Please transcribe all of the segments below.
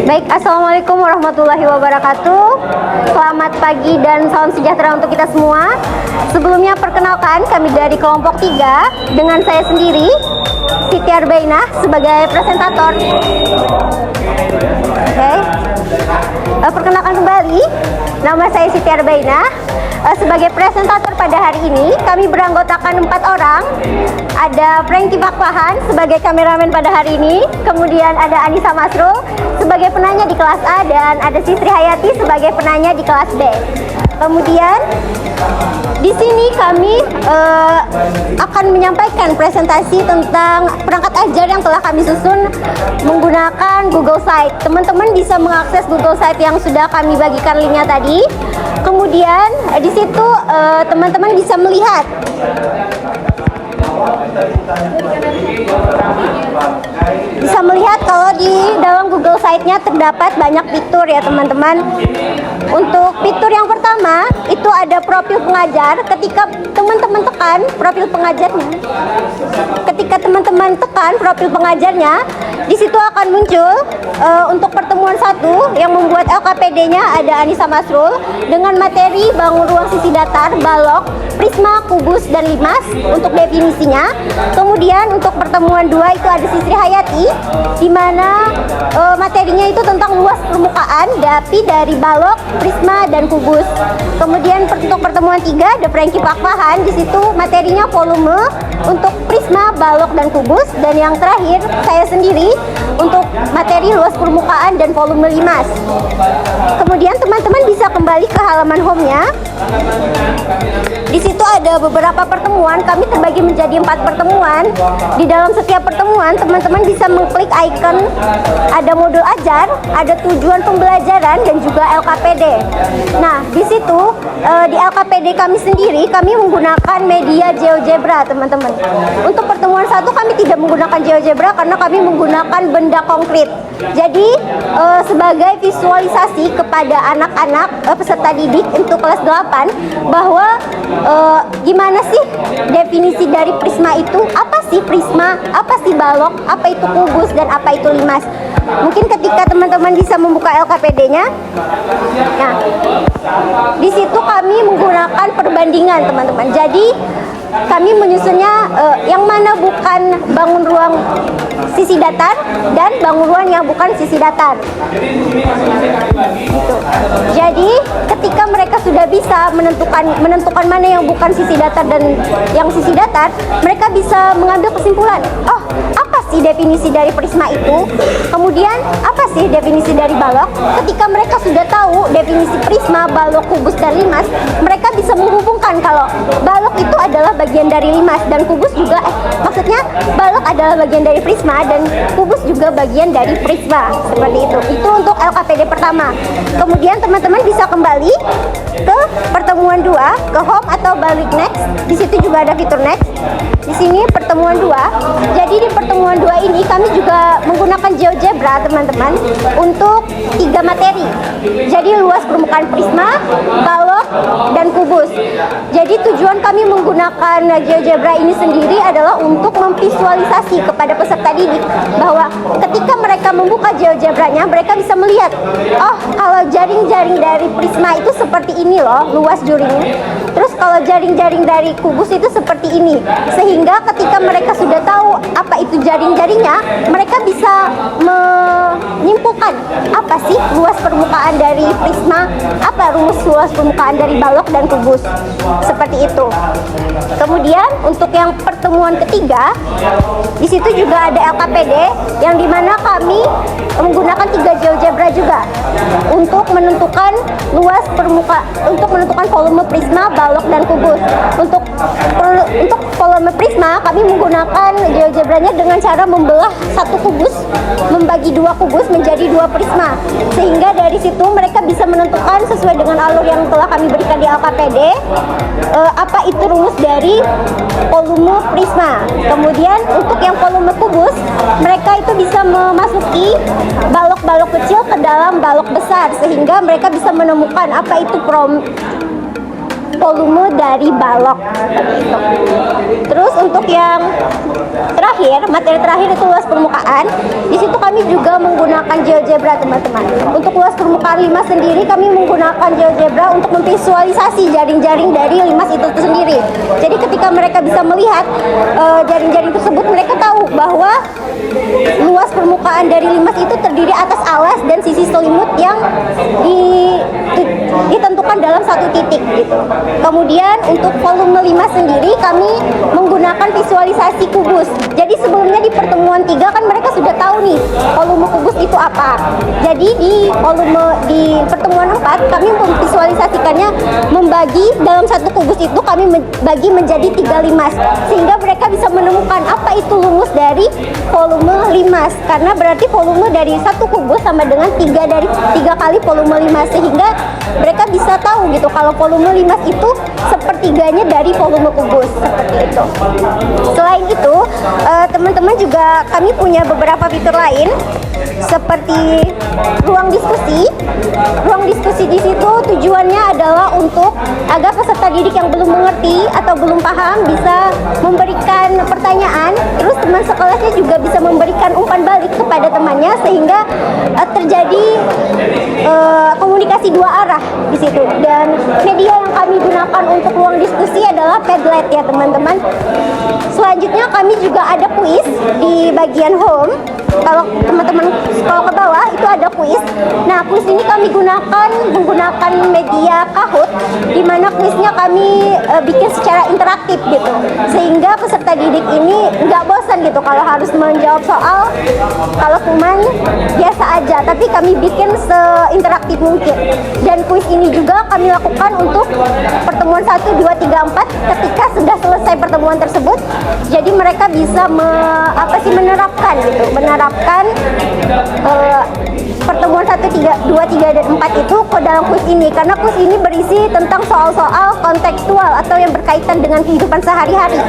Baik, assalamualaikum warahmatullahi wabarakatuh. Selamat pagi dan salam sejahtera untuk kita semua. Sebelumnya perkenalkan, kami dari kelompok 3 dengan saya sendiri, Siti Arbainah sebagai presentator. Oke. Perkenalkan kembali, nama saya Siti Arbainah. Sebagai presentator pada hari ini, kami beranggotakan 4 orang. Ada Franky Pakpahan sebagai kameramen pada hari ini, kemudian ada Anissa Masrul sebagai penanya di kelas A, dan ada Sisri Hayati sebagai penanya di kelas B. Kemudian di sini kami akan menyampaikan presentasi tentang perangkat ajar yang telah kami susun menggunakan Google Site. Teman-teman bisa mengakses Google Site yang sudah kami bagikan linknya tadi. Kemudian di situ teman-teman bisa melihat kalau di dalam Google Site-nya terdapat banyak fitur ya teman-teman. Untuk fitur yang pertama itu ada profil pengajar. Ketika teman-teman tekan profil pengajarnya, di situ akan muncul untuk pertemuan 1 yang membuat LKPD-nya ada Anissa Masrul dengan materi bangun ruang sisi datar, balok, prisma, kubus, dan limas untuk definisinya. Kemudian untuk pertemuan 2 itu ada Sisri Hayati, di mana materinya itu tentang luas permukaan dapi dari balok, prisma, dan kubus. Kemudian untuk pertemuan 3 ada Franky Pakpahan, di situ materinya volume untuk prisma, balok, dan kubus. Dan yang terakhir saya sendiri untuk materi luas permukaan dan volume limas. Kemudian teman-teman bisa kembali ke halaman home-nya. Di situ ada beberapa pertemuan, kami terbagi menjadi 4 pertemuan. Di dalam setiap pertemuan, teman-teman bisa mengklik icon ada modul ajar, ada tujuan pembelajaran, dan juga LKPD. Nah, di situ di LKPD kami sendiri, kami menggunakan media GeoGebra, teman-teman. Untuk pertemuan 1 kami tidak menggunakan GeoGebra karena kami menggunakan benda konkret. Jadi sebagai visualisasi kepada anak-anak peserta didik untuk kelas 8 bahwa gimana sih definisi dari prisma itu, apa sih prisma, apa sih balok, apa itu kubus, dan apa itu limas. Mungkin ketika teman-teman bisa membuka LKPD-nya, nah di situ kami menggunakan perbandingan teman-teman. Jadi kami menyusunnya yang mana bukan bangun ruang sisi datar dan bangun ruang yang bukan sisi datar. Gitu. Jadi ketika mereka sudah bisa menentukan mana yang bukan sisi datar dan yang sisi datar, mereka bisa mengambil kesimpulan. Oh, apa sih definisi dari prisma itu? Kemudian apa sih definisi dari balok? Ketika mereka sudah tahu definisi prisma, balok, kubus, dan limas, mereka bisa menghubungkan kalau balok itu adalah bagian dari limas dan kubus juga maksudnya balok adalah bagian dari prisma dan kubus juga bagian dari prisma. Seperti itu. Itu untuk LKPD pertama. Kemudian teman-teman bisa kembali ke pertemuan 2, ke home atau balik next. Di situ juga ada fitur next. Di sini pertemuan 2. Jadi di pertemuan 2 ini kami juga menggunakan GeoGebra teman-teman untuk 3 materi. Jadi luas permukaan prisma, balok, dan kubus. Jadi tujuan kami menggunakan GeoGebra ini sendiri adalah untuk memvisualisasi kepada peserta didik bahwa ketika mereka membuka GeoGebra-nya, mereka bisa melihat, oh kalau jaring-jaring dari prisma itu seperti ini loh, luas juringnya. Terus kalau jaring-jaring dari kubus itu seperti ini. Sehingga ketika mereka sudah tahu apa itu jaring-jaringnya, mereka bisa menyimpulkan apa sih luas permukaan dari prisma, apa rumus luas permukaan dari balok dan kubus. Seperti itu. Kemudian untuk yang pertemuan ketiga, di situ juga ada LKPD yang dimana kami menggunakan 3 GeoGebra juga untuk menentukan luas permukaan, untuk menentukan volume prisma, balok, dan kubus. Untuk volume prisma kami menggunakan GeoGebra-nya dengan cara membelah satu kubus, membagi 2 kubus menjadi 2 prisma, sehingga dari situ mereka bisa menentukan sesuai dengan alur yang telah kami berikan di LKPD apa itu rumus dari volume prisma. Kemudian untuk yang volume kubus, mereka itu bisa memasuki balok-balok kecil ke dalam balok besar, sehingga mereka bisa menemukan apa itu volume dari balok seperti itu. Terus untuk yang terakhir, materi terakhir itu luas permukaan. Di situ kami juga menggunakan GeoGebra, teman-teman. Untuk luas permukaan limas sendiri kami menggunakan GeoGebra untuk memvisualisasi jaring-jaring dari limas itu sendiri. Jadi ketika mereka bisa melihat jaring-jaring tersebut, mereka tahu bahwa luas permukaan dari limas itu terdiri atas alas dan sisi selimut yang ditentukan dalam satu titik gitu. Kemudian untuk volume limas sendiri kami menggunakan visualisasi kubus. Jadi sebelumnya di pertemuan 3 kan mereka sudah tahu nih volume kubus itu apa. Jadi di pertemuan 4 kami memvisualisasikannya, membagi dalam satu kubus itu kami bagi menjadi 3 limas, sehingga mereka bisa menemukan apa itu lumus dari volume limas, karena berarti volume dari satu kubus sama dengan 3 kali volume limas, sehingga mereka bisa tahu gitu kalau volume limas itu sepertiganya dari volume kubus seperti itu. Selain itu, teman-teman juga kami punya beberapa fitur lain seperti ruang diskusi. Ruang diskusi di situ tujuannya adalah untuk agar peserta didik yang belum mengerti atau belum paham bisa memberikan pertanyaan, terus teman sekelasnya juga bisa memberikan umpan balik kepada temannya, sehingga terjadi komunikasi dua arah di situ. Dan media yang kami gunakan untuk ruang diskusi adalah Padlet ya teman-teman. Selanjutnya kami juga ada kuis di bagian home. Kalau teman-teman scroll ke bawah itu ada kuis. Nah, kuis ini kami menggunakan media Kahoot, di mana kuisnya kami bikin secara interaktif gitu, sehingga peserta didik ini nggak bosan gitu kalau harus menjawab soal kalau cuman biasa aja, tapi kami bikin seinteraktif mungkin. Dan kuis ini juga kami lakukan untuk pertemuan 1, 2, 3, 4 ketika sudah selesai pertemuan tersebut. Jadi mereka bisa menerapkan pertemuan 1, 2, 3, dan 4 itu ke dalam kuis ini, karena kuis ini berisi tentang soal-soal kontekstual atau yang berkaitan dengan kehidupan sehari-hari.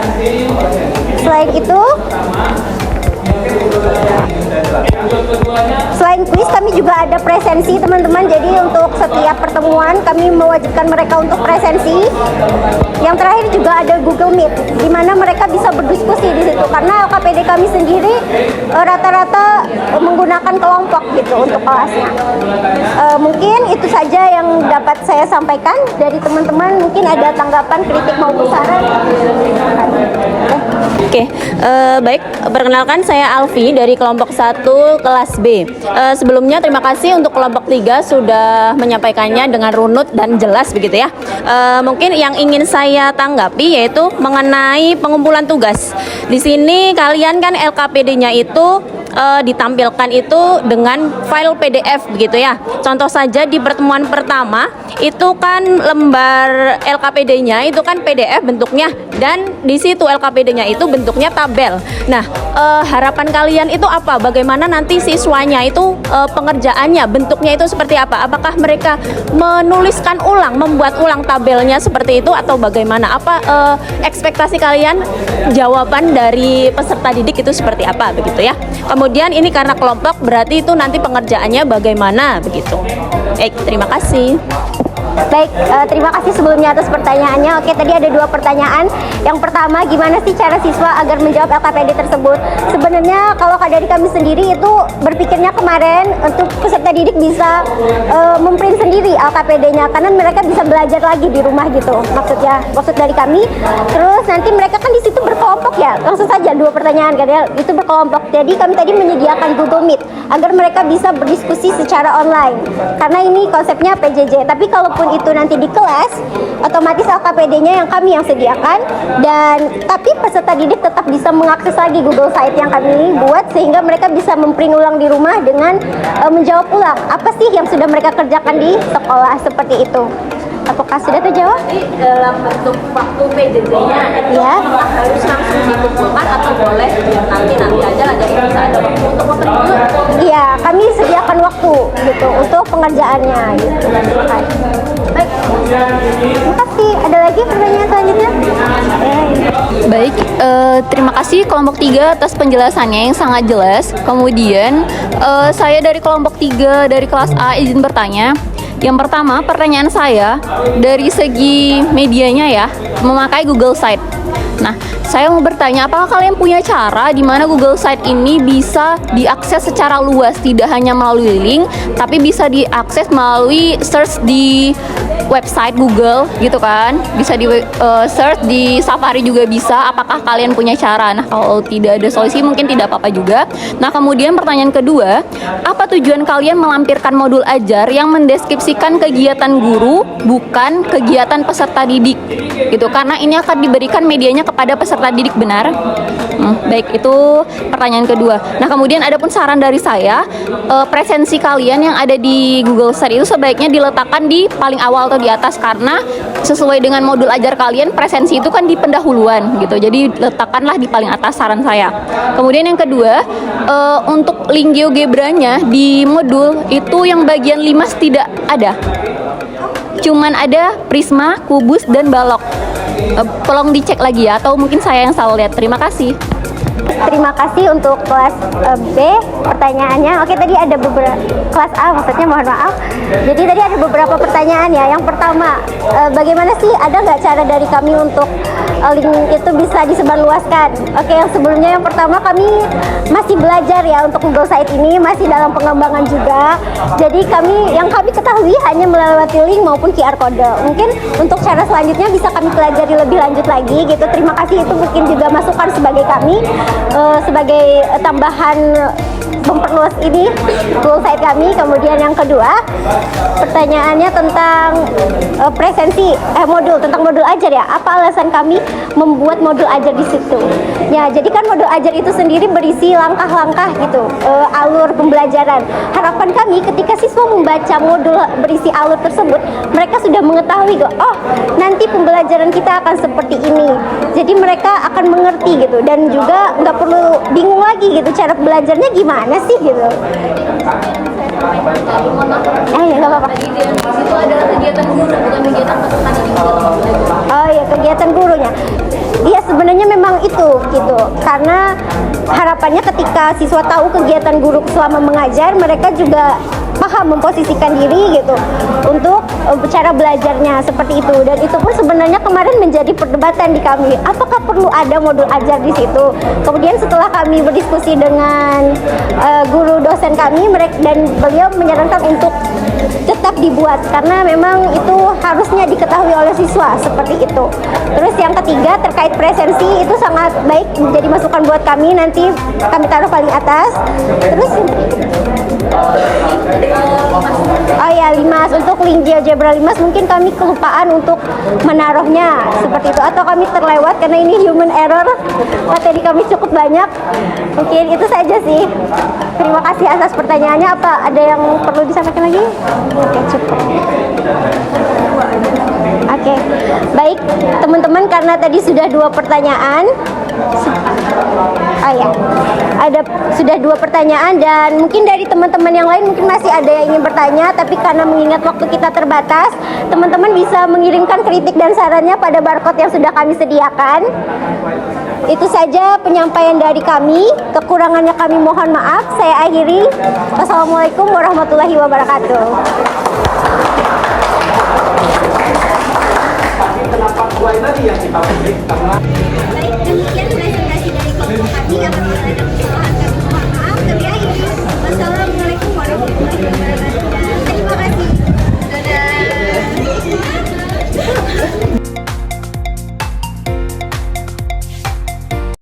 Selain kuis kami juga ada presensi teman-teman. Jadi untuk setiap pertemuan kami mewajibkan mereka untuk presensi. Yang terakhir juga ada Google Meet, di mana mereka bisa berdiskusi di situ, karena LKPD kami sendiri rata-rata menggunakan kelompok gitu untuk kelasnya. Mungkin itu saja yang dapat saya sampaikan dari teman-teman. Mungkin ada tanggapan, kritik maupun saran. Oke, baik. Perkenalkan saya Alfi dari kelompok 1 kelas B. Sebelumnya terima kasih untuk kelompok 3 sudah menyampaikannya dengan runut dan jelas begitu ya. Mungkin yang ingin saya tanggapi yaitu mengenai pengumpulan tugas. Di sini kalian kan LKPD-nya itu ditampilkan itu dengan file PDF begitu ya. Contoh saja di pertemuan pertama itu kan lembar LKPD-nya itu kan PDF bentuknya, dan di situ LKPD-nya itu bentuknya tabel. Nah, harapan kalian itu apa? Bagaimana nanti siswanya itu pengerjaannya bentuknya itu seperti apa? Apakah mereka menuliskan ulang, membuat ulang tabelnya seperti itu, atau bagaimana? Apa ekspektasi kalian, jawaban dari peserta didik itu seperti apa begitu ya? Kemudian ini karena kelompok berarti itu nanti pengerjaannya bagaimana begitu. Terima kasih. Baik, terima kasih sebelumnya atas pertanyaannya. Oke, tadi ada 2 pertanyaan. Yang pertama, gimana sih cara siswa agar menjawab LKPD tersebut? Sebenarnya kalau dari kami sendiri itu berpikirnya kemarin untuk peserta didik bisa memprint sendiri LKPD-nya, karena mereka bisa belajar lagi di rumah gitu. Maksud dari kami. Terus nanti mereka kan di situ berkelompok ya. Langsung saja 2 pertanyaan kan ya, itu berkelompok. Jadi kami tadi menyediakan Google Meet agar mereka bisa berdiskusi secara online. Karena ini konsepnya PJJ. Tapi kalaupun itu nanti di kelas, otomatis LKPD-nya yang sediakan, dan tapi peserta didik tetap bisa mengakses lagi Google Site yang kami buat, sehingga mereka bisa memprint ulang di rumah dengan menjawab ulang apa sih yang sudah mereka kerjakan di sekolah seperti itu. Apakah sudah terjawab? Dalam bentuk waktu PJJ-nya ya, harus langsung dikumpulkan atau boleh nanti aja lah, jadi bisa ada waktu untuk memprint dulu? Iya, kami sediakan waktu gitu untuk pengerjaannya gitu. Baik, terima kasih. Ada lagi pertanyaan selanjutnya? Baik, terima kasih kelompok 3 atas penjelasannya yang sangat jelas. Kemudian saya dari kelompok 3 dari kelas A izin bertanya. Yang pertama, pertanyaan saya dari segi medianya ya, memakai Google Site. Nah, saya mau bertanya, apakah kalian punya cara di mana Google Site ini bisa diakses secara luas, tidak hanya melalui link, tapi bisa diakses melalui search di website Google gitu kan? Bisa di search di Safari juga bisa. Apakah kalian punya cara? Nah, kalau tidak ada solusi mungkin tidak apa-apa juga. Nah, kemudian pertanyaan kedua, apa tujuan kalian melampirkan modul ajar yang mendeskripsikan kegiatan guru, bukan kegiatan peserta didik? Gitu, karena ini akan diberikan medianya kepada peserta didik, benar? Baik, itu pertanyaan kedua. Nah, kemudian ada pun saran dari saya, presensi kalian yang ada di Google Site itu sebaiknya diletakkan di paling awal atau di atas, karena sesuai dengan modul ajar kalian, presensi itu kan di pendahuluan gitu. Jadi letakkanlah di paling atas, saran saya. Kemudian yang kedua, untuk link GeoGebranya di modul itu yang bagian limas tidak ada. Cuman ada prisma, kubus, dan balok. Tolong dicek lagi ya, atau mungkin saya yang salah lihat. Terima kasih. Terima kasih untuk kelas B pertanyaannya. Oke, tadi ada beberapa kelas A, maksudnya mohon maaf. Jadi tadi ada beberapa pertanyaan ya. Yang pertama, bagaimana sih, ada nggak cara dari kami untuk link itu bisa disebarluaskan? Oke, yang sebelumnya yang pertama, kami masih belajar ya untuk Google Site ini, masih dalam pengembangan juga. Jadi yang kami ketahui hanya melewati link maupun QR code. Mungkin untuk cara selanjutnya bisa kami pelajari lebih lanjut lagi gitu. Terima kasih, itu mungkin juga masukan sebagai kami sebagai tambahan memperluas ini Google Site kami. Kemudian yang kedua, pertanyaannya tentang presensi modul, tentang modul ajar ya. Apa alasan kami membuat modul ajar di situ? Ya, jadi kan modul ajar itu sendiri berisi langkah-langkah gitu, alur pembelajaran. Harapan kami ketika siswa membaca modul berisi alur tersebut, mereka sudah mengetahui oh nanti pembelajaran kita akan seperti ini. Jadi mereka akan mengerti gitu, dan juga nggak perlu bingung lagi gitu cara belajarnya gimana sih gitu. Ya nggak apa-apa. Itu adalah kegiatan guru, bukan kegiatan peserta didik. Oh ya, kegiatan gurunya. Iya, sebenarnya memang itu gitu. Karena harapannya ketika siswa tahu kegiatan guru selama mengajar, mereka juga paham memposisikan diri gitu untuk cara belajarnya seperti itu. Dan itu pun sebenarnya kemarin menjadi perdebatan di kami, apakah perlu ada modul ajar di situ. Kemudian setelah kami berdiskusi dengan guru dosen kami, dan beliau menyarankan untuk tetap dibuat karena memang itu harusnya diketahui oleh siswa seperti itu. Terus yang ketiga, terkait presensi, itu sangat baik menjadi masukan buat kami, nanti kami taruh paling atas. Terus oh ya, limas, untuk link GeoGebra limas mungkin kami kelupaan untuk menaruhnya seperti itu, atau kami terlewat karena ini human error, materi kami cukup banyak. Mungkin itu saja sih. Terima kasih atas pertanyaannya. Apa ada yang perlu disampaikan lagi? Oke, cukup. Oke, baik teman-teman, karena tadi sudah 2 pertanyaan. Sudah 2 pertanyaan, dan mungkin dari teman-teman yang lain mungkin masih ada yang ingin bertanya, tapi karena mengingat waktu kita terbatas, teman-teman bisa mengirimkan kritik dan sarannya pada barcode yang sudah kami sediakan. Itu saja penyampaian dari kami. Kekurangannya kami mohon maaf. Saya akhiri. Wassalamualaikum warahmatullahi wabarakatuh.